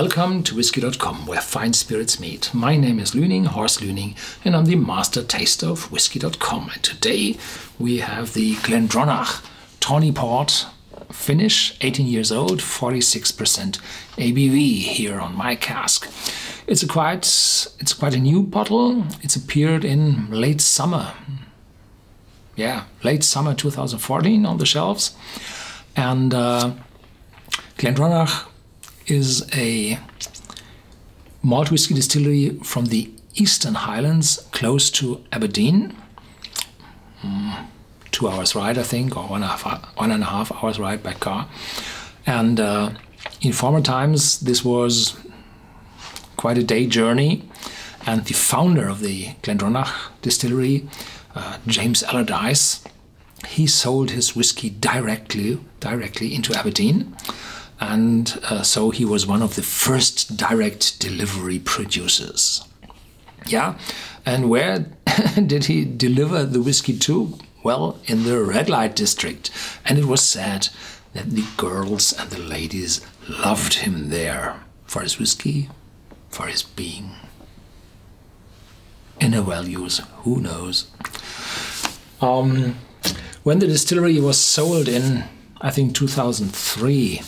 Welcome to Whisky.com, where fine spirits meet. My name is Lüning, Horst Lüning, and I'm the master taster of Whisky.com. And today we have the Glendronach Tawny Port Finish, 18 years old, 46% ABV here on my cask. It's quite a new bottle. It's appeared in late summer. Yeah, late summer 2014 on the shelves. And Glendronach is a malt whiskey distillery from the Eastern Highlands, close to Aberdeen. 2 hours ride, I think, or one and a half hours ride by car. And in former times, this was quite a day journey. And the founder of the Glendronach distillery, James Allardyce, he sold his whiskey directly into Aberdeen. And so he was one of the first direct delivery producers. Yeah, and where did he deliver the whiskey to? Well, in the red light district. And it was said that the girls and the ladies loved him there for his whiskey, for his being. Inner values, who knows? When the distillery was sold in, I think, 2003,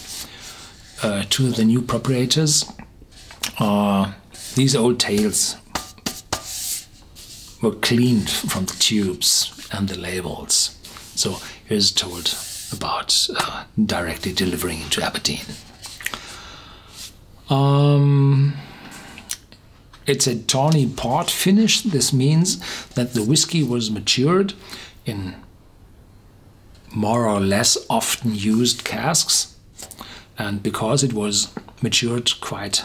to the new proprietors, these old tales were cleaned from the tubes and the labels. So here's told about directly delivering into Aberdeen. It's a Tawny Port Finish. This means that the whiskey was matured in more or less often used casks. And because it was matured quite,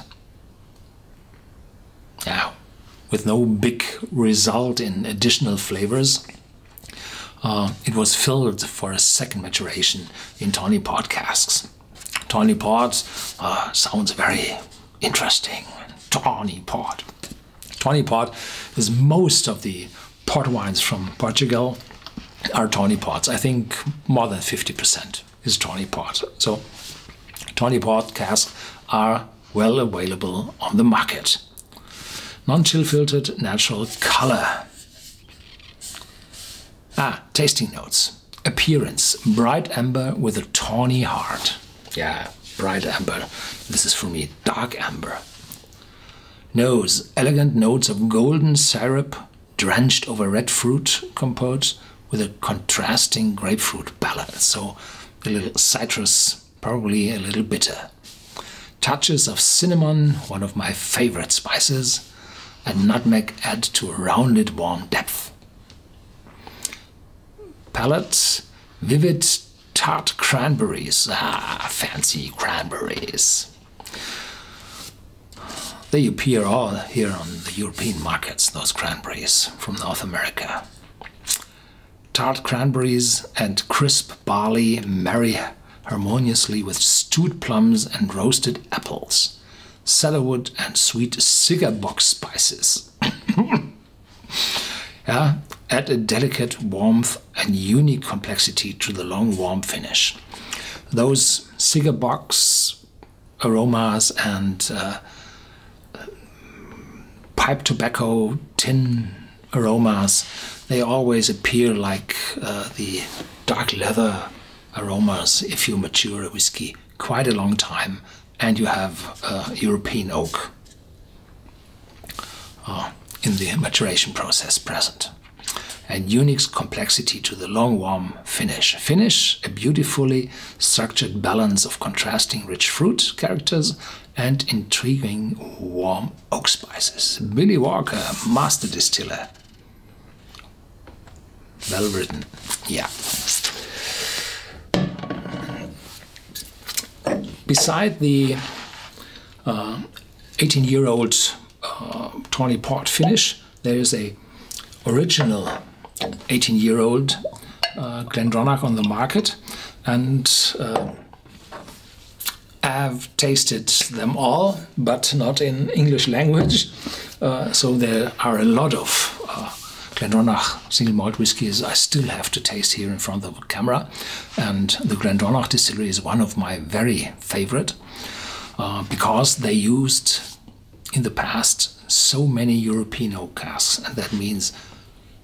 with no big result in additional flavors, it was filled for a second maturation in Tawny Port casks. Tawny Port sounds very interesting. Tawny Port. Tawny Port is most of the port wines from Portugal are Tawny Ports. I think more than 50% is Tawny Port. So Tawny Port casks are well available on the market. Non-chill filtered, natural color. Tasting notes. Appearance, bright amber with a tawny heart. Yeah, bright amber. This is for me, dark amber. Nose, elegant notes of golden syrup drenched over red fruit compote with a contrasting grapefruit palate. So a little citrus, probably a little bitter. Touches of cinnamon, one of my favorite spices, and nutmeg add to a rounded warm depth. Palate, vivid tart cranberries. Fancy cranberries. They appear all here on the European markets, those cranberries from North America. Tart cranberries and crisp barley marry harmoniously with stewed plums and roasted apples, cedarwood and sweet cigar box spices. Add a delicate warmth and unique complexity to the long warm finish. Those cigar box aromas and pipe tobacco tin aromas, they always appear like the dark leather aromas if you mature a whiskey quite a long time and you have European oak in the maturation process present. And unique complexity to the long warm finish. Finish, a beautifully structured balance of contrasting rich fruit characters and intriguing warm oak spices. Billy Walker, master distiller. Well written, yeah. Beside the 18-year-old Tawny Port Finish, there is a original 18-year-old Glendronach on the market, and I've tasted them all, but not in English language. So there are a lot of Glendronach single malt whiskies I still have to taste here in front of the camera, and the Glendronach distillery is one of my very favorite. because they used in the past so many European oak casks, and that means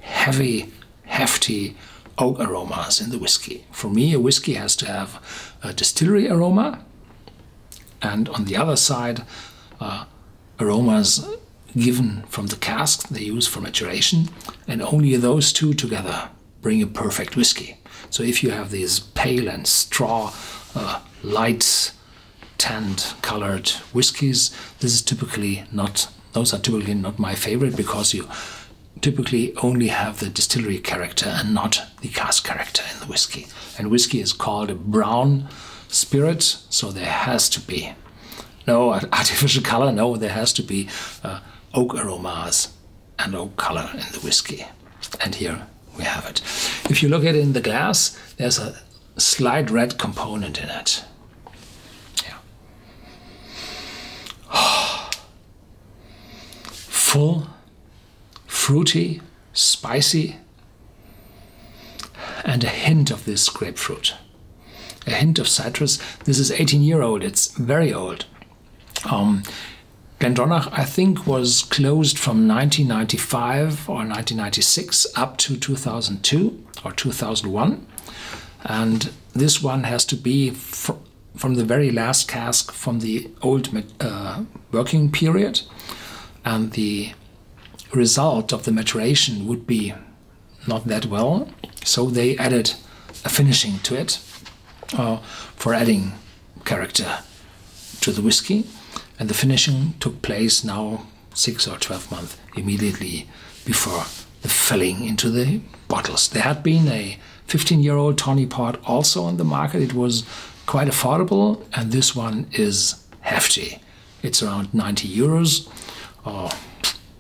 heavy, hefty oak aromas in the whiskey. For me, a whiskey has to have a distillery aroma, and on the other side, aromas given from the cask they use for maturation, and only those two together bring a perfect whiskey. So if you have these pale and straw, light tanned colored whiskies, those are typically not my favorite, because you typically only have the distillery character and not the cask character in the whiskey. And whiskey is called a brown spirit, so there has to be no artificial color. No, there has to be oak aromas and oak color in the whiskey. And here we have it. If you look at it in the glass, there's a slight red component in it. Yeah. Full, fruity, spicy, and a hint of this grapefruit. A hint of citrus. This is 18-year-old. It's very old. Glendronach, I think, was closed from 1995 or 1996 up to 2002 or 2001. And this one has to be from the very last cask from the old working period. And the result of the maturation would be not that well. So they added a finishing to it for adding character to the whiskey. And the finishing took place now 6 or 12 months immediately before the filling into the bottles. There had been a 15-year-old Tawny Port also on the market. It was quite affordable, and this one is hefty. It's around 90 euros or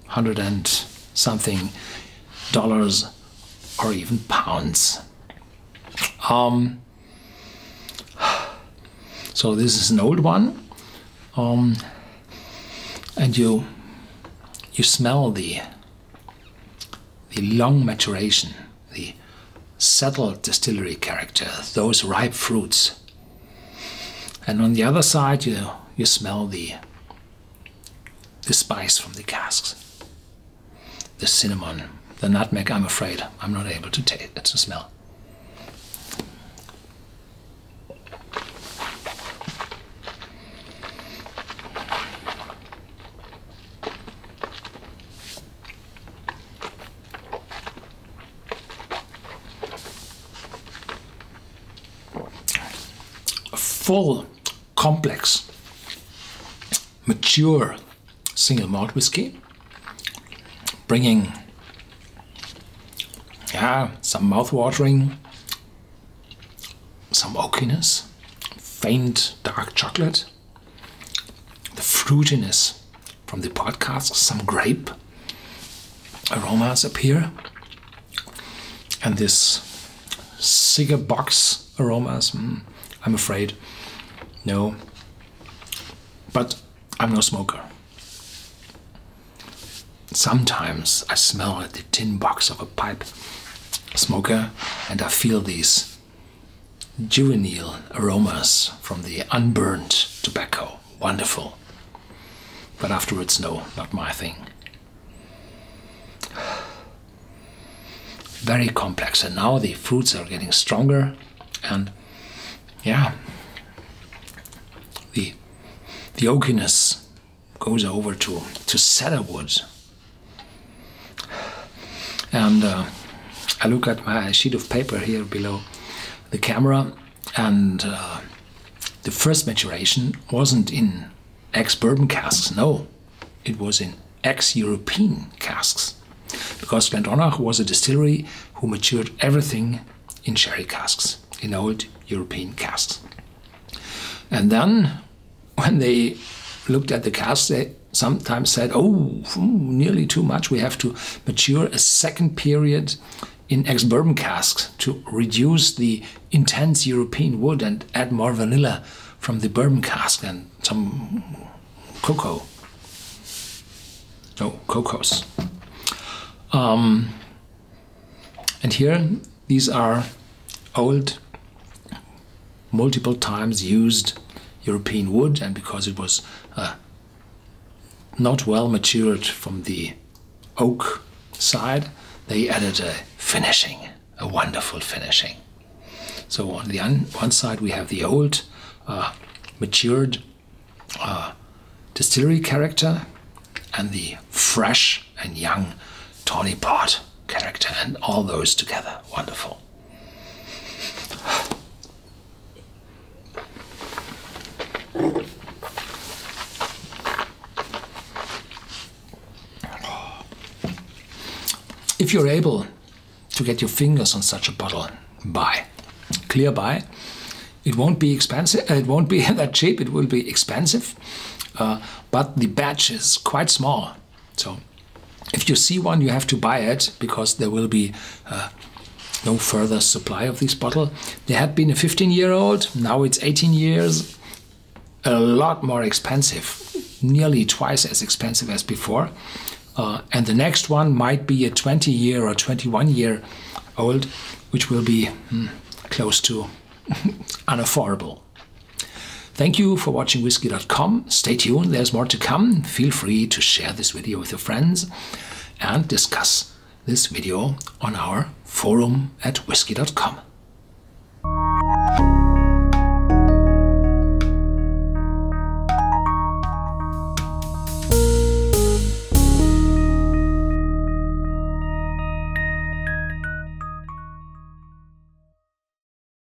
100 and something dollars or even pounds. So this is an old one. And you smell the long maturation, the settled distillery character, those ripe fruits. And on the other side, you smell the spice from the casks, the cinnamon, the nutmeg. I'm afraid I'm not able to smell. Full, complex, mature single malt whiskey, bringing some mouth-watering, some oakiness, faint dark chocolate, the fruitiness from the pot casks, some grape aromas appear, and this cigar box aromas. I'm afraid no, but I'm no smoker. Sometimes I smell at the tin box of a pipe smoker and I feel these juvenile aromas from the unburned tobacco. Wonderful. But afterwards, no, not my thing. Very complex, and now the fruits are getting stronger, and yeah, the oakiness goes over to cedar wood. And I look at my sheet of paper here below the camera, and the first maturation wasn't in ex-bourbon casks, no, it was in ex-European casks, because Glendronach was a distillery who matured everything in sherry casks, in old European casks. And then when they looked at the casks, they sometimes said, oh, nearly too much, we have to mature a second period in ex-bourbon casks to reduce the intense European wood and add more vanilla from the bourbon cask and some cocos. And here, these are old, multiple times used European wood, and because it was not well matured from the oak side, they added a finishing, a wonderful finishing. So on the one side we have the old, matured distillery character, and the fresh and young Tawny Port character, and all those together. Wonderful. If you're able to get your fingers on such a bottle, buy. Clear buy. It won't be expensive. It won't be that cheap. It will be expensive. But the batch is quite small. So if you see one, you have to buy it, because there will be no further supply of this bottle. There had been a 15-year-old. Now it's 18 years. A lot more expensive. Nearly twice as expensive as before. And the next one might be a 20-year or 21-year-old, which will be close to unaffordable. Thank you for watching Whisky.com. Stay tuned, there's more to come. Feel free to share this video with your friends and discuss this video on our forum at Whisky.com.